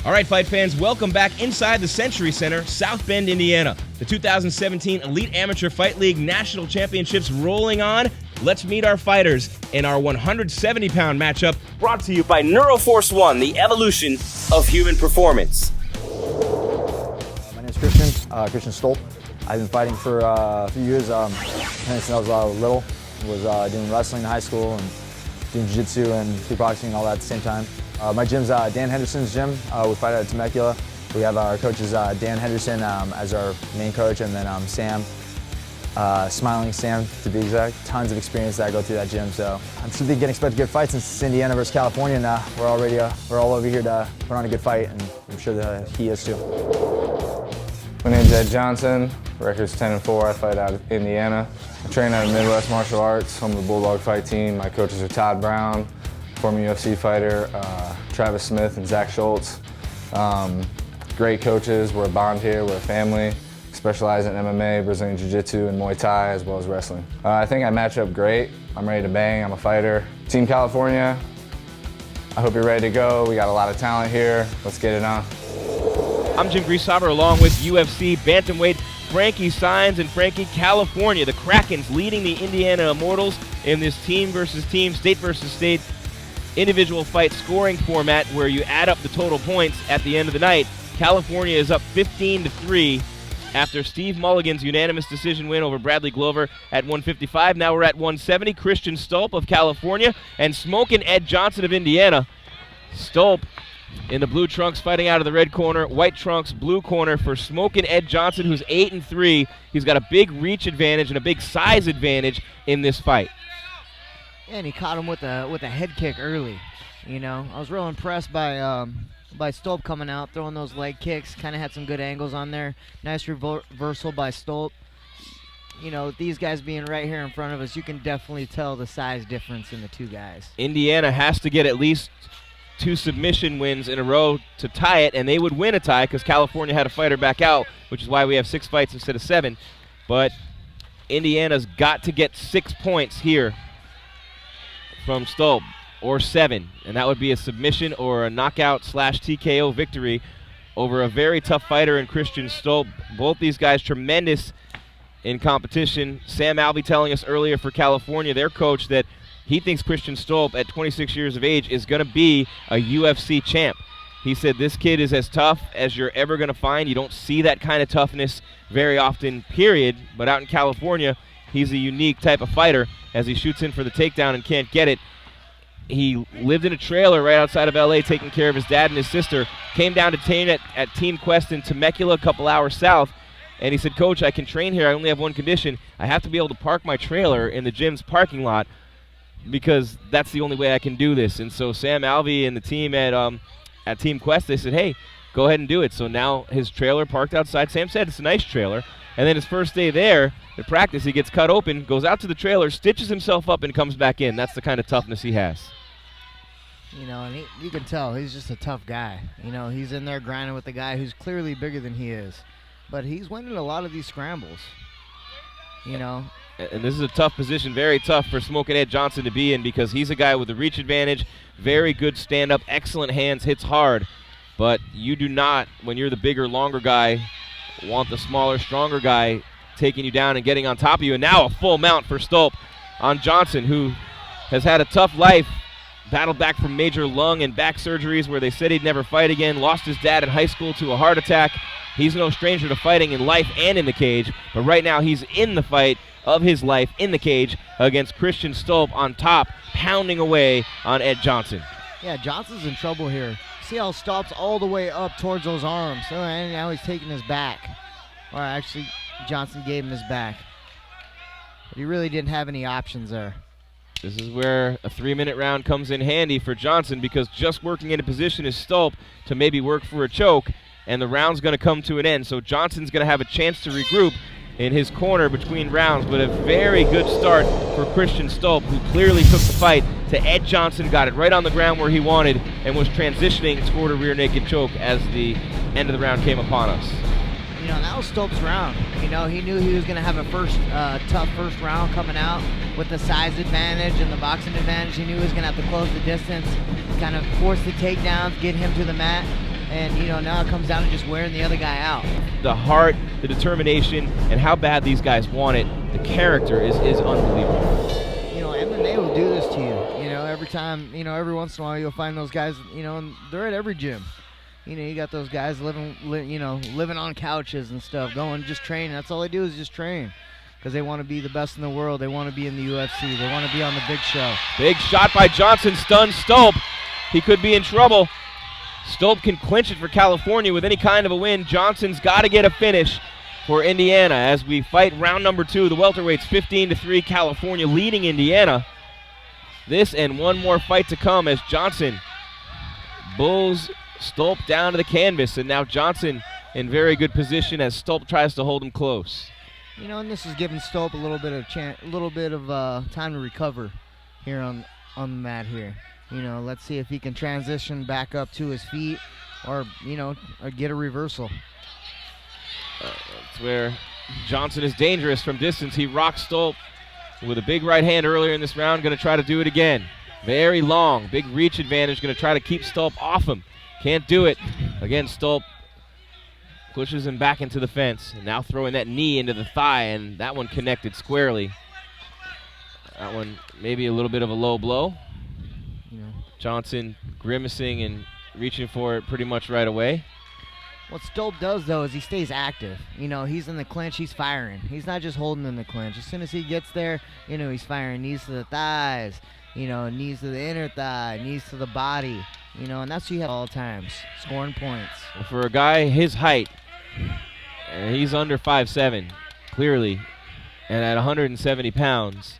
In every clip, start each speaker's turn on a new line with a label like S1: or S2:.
S1: All right, fight fans, welcome back inside the Century Center, South Bend, Indiana. The 2017 Elite Amateur Fight League National Championships rolling on. Let's meet our fighters in our 170-pound matchup, brought to you by Neuroforce One, the evolution of human performance.
S2: My name is Christian Stolp. I've been fighting for a few years since I was little. Was doing wrestling in high school and doing jiu-jitsu and kickboxing and all that at the same time. My gym's Dan Henderson's gym. We fight out of Temecula. We have our coaches Dan Henderson as our main coach, and then Sam, Smiling Sam to be exact. Tons of experience that I go through that gym, so I'm sure they can expect a good fight since it's Indiana versus California, and we're all over here to put on a good fight, and I'm sure that he is too.
S3: My name's Ed Johnson. Record's 10-4. I fight out of Indiana. I train out of Midwest Martial Arts. I'm the Bulldog fight team. My coaches are Todd Brown, former UFC fighter, Travis Smith and Zach Schultz. Great coaches. We're a bond here. We're a family. Specialize in MMA, Brazilian Jiu-Jitsu, and Muay Thai, as well as wrestling. I think I match up great. I'm ready to bang. I'm a fighter. Team California, I hope you're ready to go. We got a lot of talent here. Let's get it on.
S1: I'm Jim Grieshaber, along with UFC bantamweight Frankie Saenz and Frankie, California. The Krakens leading the Indiana Immortals in this team versus team, state versus state, individual fight scoring format where you add up the total points at the end of the night. California is up 15-3 after Steve Mulligan's unanimous decision win over Bradley Glover at 155. Now we're at 170. Christian Stolp of California and Smokin' Ed Johnson of Indiana. Stolp in the blue trunks fighting out of the red corner, white trunks, blue corner for Smokin' Ed Johnson, who's 8-3. He's got a big reach advantage and a big size advantage in this fight.
S4: Yeah, and he caught him with a head kick early. You know, I was real impressed by Stolp coming out, throwing those leg kicks. Kind of had some good angles on there. Nice reversal by Stolp. You know, these guys being right here in front of us, you can definitely tell the size difference in the two guys.
S1: Indiana has to get at least 2 submission wins in a row to tie it, and they would win a tie because California had a fighter back out, which is why we have 6 fights instead of 7. But Indiana's got to get 6 points here from Stolp, or 7, and that would be a submission or a knockout/TKO victory over a very tough fighter in Christian Stolp. Both these guys tremendous in competition. Sam Alvey telling us earlier for California, their coach, that he thinks Christian Stolp at 26 years of age is going to be a UFC champ. He said this kid is as tough as you're ever going to find. You don't see that kind of toughness very often, period, but out in California, he's a unique type of fighter as he shoots in for the takedown and can't get it. He lived in a trailer right outside of L.A. taking care of his dad and his sister. Came down to train at Team Quest in Temecula, a couple hours south. And he said, Coach, I can train here. I only have one condition. I have to be able to park my trailer in the gym's parking lot because that's the only way I can do this. And so Sam Alvey and the team at Team Quest, they said, hey, go ahead and do it. So now his trailer parked outside. Sam said it's a nice trailer. And then his first day there at practice, he gets cut open, goes out to the trailer, stitches himself up, and comes back in. That's the kind of toughness he has.
S4: You know, and you can tell he's just a tough guy. You know, he's in there grinding with a guy who's clearly bigger than he is. But he's winning a lot of these scrambles. You know.
S1: And this is a tough position, very tough for Smokin' Ed Johnson to be in because he's a guy with a reach advantage, very good stand-up, excellent hands, hits hard. But you do not, when you're the bigger, longer guy, want the smaller, stronger guy taking you down and getting on top of you. And now a full mount for Stolp on Johnson, who has had a tough life, battled back from major lung and back surgeries where they said he'd never fight again, lost his dad in high school to a heart attack. He's no stranger to fighting in life and in the cage, but right now he's in the fight of his life in the cage against Christian Stolp on top, pounding away on Ed Johnson.
S4: Yeah, Johnson's in trouble here. See how Stolp's all the way up towards those arms. So, and now he's taking his back. Or actually, Johnson gave him his back. But he really didn't have any options there.
S1: This is where a 3-minute round comes in handy for Johnson because just working in a position is Stolp to maybe work for a choke, and the round's going to come to an end. So Johnson's going to have a chance to regroup in his corner between rounds, but a very good start for Christian Stolp, who clearly took the fight to Ed Johnson, got it right on the ground where he wanted, and was transitioning toward a rear naked choke as the end of the round came upon us.
S4: You know, that was Stolp's round. You know, he knew he was going to have a tough first round coming out with the size advantage and the boxing advantage. He knew he was going to have to close the distance, kind of force the takedowns, get him to the mat. And, you know, now it comes down to just wearing the other guy out.
S1: The heart, the determination, and how bad these guys want it, the character is unbelievable.
S4: You know, MMA will do this to you. You know, every time, you know, every once in a while you'll find those guys, you know, and they're at every gym. You know, you got those guys living on couches and stuff, going just training. That's all they do is just train. Because they want to be the best in the world. They want to be in the UFC. They want to be on the big show.
S1: Big shot by Johnson, stuns Stolp. He could be in trouble. Stolp can clinch it for California with any kind of a win. Johnson's got to get a finish for Indiana as we fight round number 2. The welterweights 15-3, California leading Indiana. This and one more fight to come as Johnson bulls Stolp down to the canvas, and now Johnson in very good position as Stolp tries to hold him close.
S4: You know, and this is giving Stolp a little bit of time to recover here on the mat here. You know, let's see if he can transition back up to his feet or, you know, or get a reversal.
S1: That's where Johnson is dangerous from distance. He rocks Stolp with a big right hand earlier in this round. Going to try to do it again. Very long, big reach advantage. Going to try to keep Stolp off him. Can't do it. Again, Stolp pushes him back into the fence. And now throwing that knee into the thigh, and that one connected squarely. That one maybe a little bit of a low blow. Johnson grimacing and reaching for it pretty much right away.
S4: What Stolp does, though, is he stays active. You know, he's in the clinch, he's firing. He's not just holding in the clinch. As soon as he gets there, you know, he's firing knees to the thighs, you know, knees to the inner thigh, knees to the body, you know, and that's what you have all times, scoring points.
S1: Well, for a guy his height, he's under 5'7", clearly, and at 170 pounds.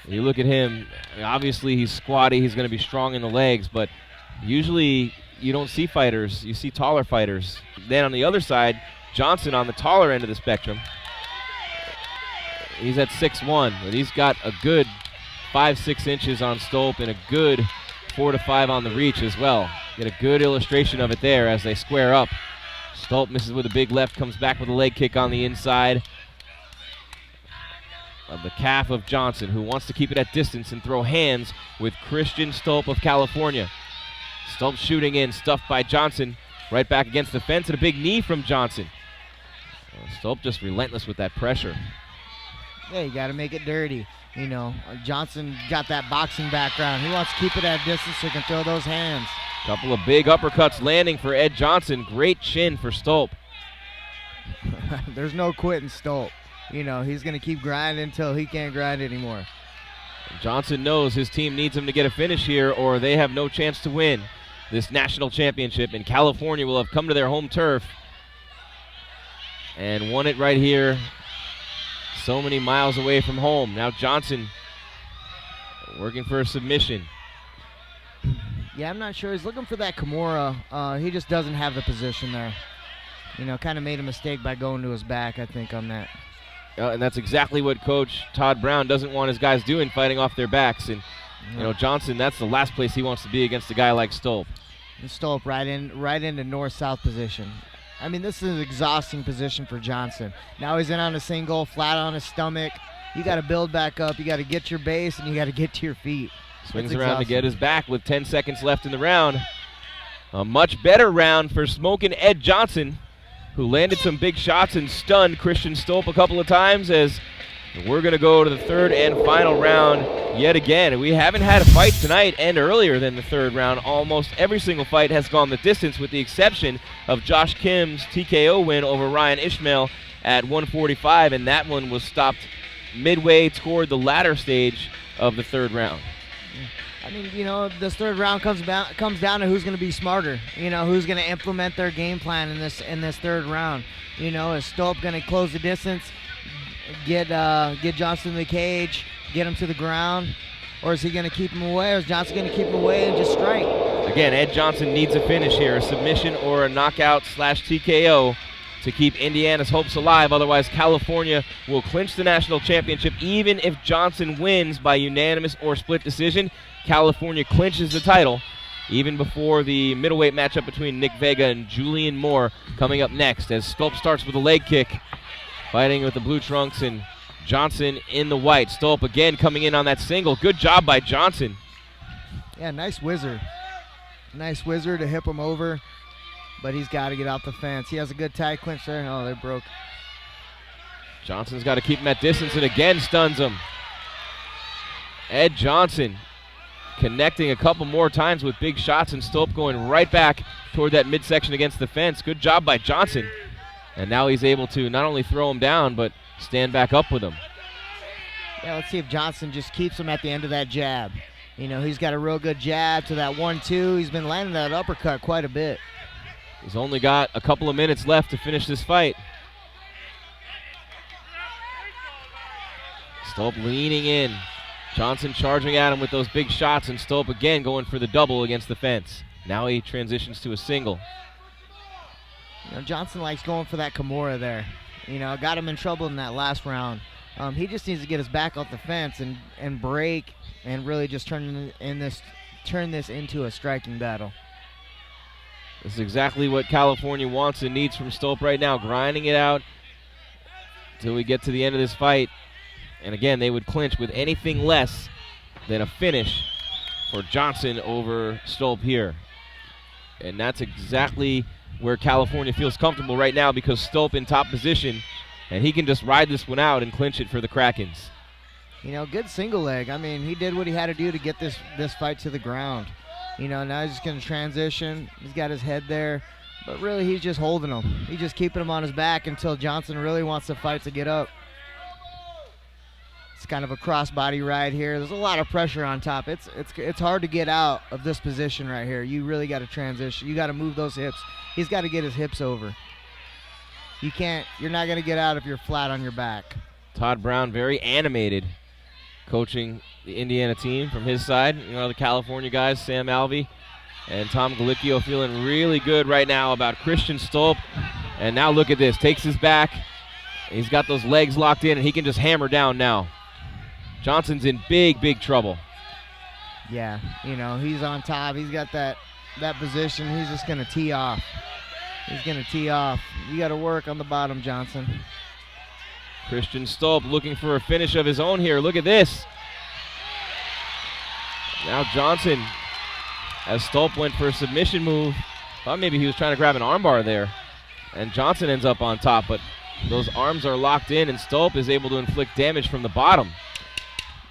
S1: You look at him, obviously he's squatty, he's going to be strong in the legs, but usually you don't see fighters, you see taller fighters. Then on the other side, Johnson on the taller end of the spectrum. He's at 6'1", but he's got a good 5-6 inches on Stolp and a good 4 to 5 on the reach as well. Get a good illustration of it there as they square up. Stolp misses with a big left, comes back with a leg kick on the inside of the calf of Johnson, who wants to keep it at distance and throw hands with Christian Stolp of California. Stolp shooting in, stuffed by Johnson, right back against the fence, and a big knee from Johnson. Stolp just relentless with that pressure.
S4: Yeah, you got to make it dirty. You know, Johnson got that boxing background. He wants to keep it at distance so he can throw those hands.
S1: Couple of big uppercuts landing for Ed Johnson. Great chin for Stolp.
S4: There's no quitting Stolp. You know, he's going to keep grinding until he can't grind anymore.
S1: Johnson knows his team needs him to get a finish here or they have no chance to win this national championship. And California will have come to their home turf and won it right here so many miles away from home. Now Johnson working for a submission.
S4: Yeah, I'm not sure. He's looking for that Kimura. He just doesn't have the position there. You know, kind of made a mistake by going to his back, I think, on that.
S1: And that's exactly what Coach Todd Brown doesn't want his guys doing, fighting off their backs. And, you know, Johnson, that's the last place he wants to be against a guy like Stolp.
S4: And Stolp right into north-south position. I mean, this is an exhausting position for Johnson. Now he's in on a single, flat on his stomach. You got to build back up. You got to get your base, and you got to get to your feet.
S1: Swings around to get his back with 10 seconds left in the round. A much better round for smoking Ed Johnson, who landed some big shots and stunned Christian Stolp a couple of times, as we're going to go to the third and final round yet again. We haven't had a fight tonight and earlier than the third round. Almost every single fight has gone the distance with the exception of Josh Kim's TKO win over Ryan Ishmael at 145, and that one was stopped midway toward the latter stage of the third round.
S4: I mean, you know, this third round comes down to who's going to be smarter. You know, who's going to implement their game plan in this third round. You know, is Stolp going to close the distance, get Johnson in the cage, get him to the ground, or is he going to keep him away? Or is Johnson going to keep him away and just strike?
S1: Again, Ed Johnson needs a finish here, a submission or a knockout / TKO to keep Indiana's hopes alive. Otherwise, California will clinch the national championship. Even if Johnson wins by unanimous or split decision, California clinches the title even before the middleweight matchup between Nick Vega and Julian Moore coming up next, as Stolp starts with a leg kick, fighting with the blue trunks and Johnson in the white. Stolp again coming in on that single. Good job by Johnson.
S4: Yeah, nice whizzer. Nice whizzer to hip him over. but he's got to get off the fence. He has a good tie clinch there. Oh, they broke.
S1: Johnson's got to keep him at distance, and again stuns him. Ed Johnson connecting a couple more times with big shots, and Stolp going right back toward that midsection against the fence. Good job by Johnson. And now he's able to not only throw him down, but stand back up with him.
S4: Yeah, let's see if Johnson just keeps him at the end of that jab. You know, he's got a real good jab to that 1-2. He's been landing that uppercut quite a bit.
S1: He's only got a couple of minutes left to finish this fight. Stolp leaning in. Johnson charging at him with those big shots, and Stolp again going for the double against the fence. Now he transitions to a single.
S4: You know, Johnson likes going for that Kimura there. You know, got him in trouble in that last round. He just needs to get his back off the fence and break and really just turn this into a striking battle.
S1: This is exactly what California wants and needs from Stolp right now, grinding it out until we get to the end of this fight. And again, they would clinch with anything less than a finish for Johnson over Stolp here. And that's exactly where California feels comfortable right now, because Stolp in top position, and he can just ride this one out and clinch it for the Krakens.
S4: You know, good single leg. I mean, he did what he had to do to get this fight to the ground. You know, now he's just going to transition. He's got his head there, but really he's just holding him. He's just keeping him on his back until Johnson really wants the fight to get up. It's kind of a crossbody ride here. There's a lot of pressure on top. It's hard to get out of this position right here. You really got to transition. You got to move those hips. He's got to get his hips over. You're not going to get out if you're flat on your back.
S1: Todd Brown very animated, coaching the Indiana team from his side. You know, the California guys, Sam Alvey and Tom Galicchio, feeling really good right now about Christian Stolp. And now look at this. Takes his back. He's got those legs locked in, and he can just hammer down now. Johnson's in big, big trouble.
S4: Yeah, you know, he's on top. He's got that position. He's just going to tee off. He's going to tee off. You got to work on the bottom, Johnson.
S1: Christian Stolp looking for a finish of his own here. Look at this. Now Johnson, as Stolp went for a submission move, thought maybe he was trying to grab an armbar there. And Johnson ends up on top, but those arms are locked in, and Stolp is able to inflict damage from the bottom.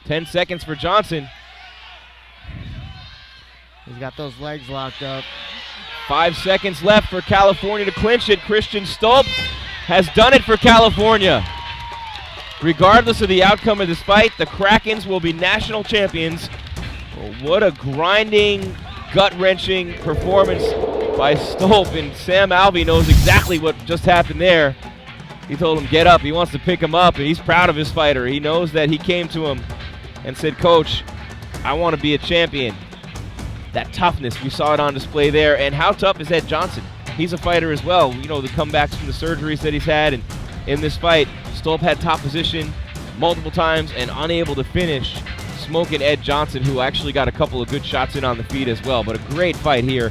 S1: 10 seconds for Johnson.
S4: He's got those legs locked up.
S1: 5 seconds left for California to clinch it. Christian Stolp has done it for California. Regardless of the outcome of this fight, the Krakens will be national champions. What a grinding, gut-wrenching performance by Stolp, and Sam Alvey knows exactly what just happened there. He told him get up. He wants to pick him up, and he's proud of his fighter. He knows that he came to him and said, Coach, I want to be a champion. That toughness, we saw it on display there. And how tough is Ed Johnson? He's a fighter as well. You know, the comebacks from the surgeries that he's had, and in this fight, Stolp had top position multiple times and unable to finish, smoking Ed Johnson, who actually got a couple of good shots in on the feet as well. But a great fight here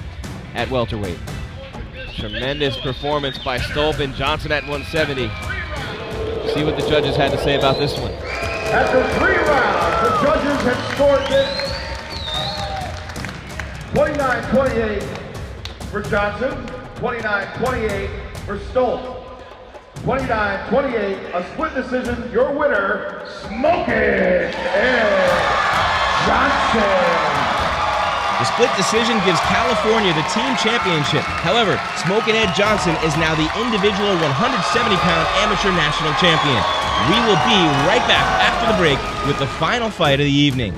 S1: at welterweight. Tremendous performance by Stolp, and Johnson at 170. See what the judges had to say about this one.
S5: After 3 rounds, the judges have scored this 29-28 for Johnson, 29-28 for Stolp. 29-28, a split decision. Your winner, Smoking Ed Johnson.
S6: The split decision gives California the team championship. However, Smokin' Ed Johnson is now the individual 170-pound amateur national champion. We will be right back after the break with the final fight of the evening.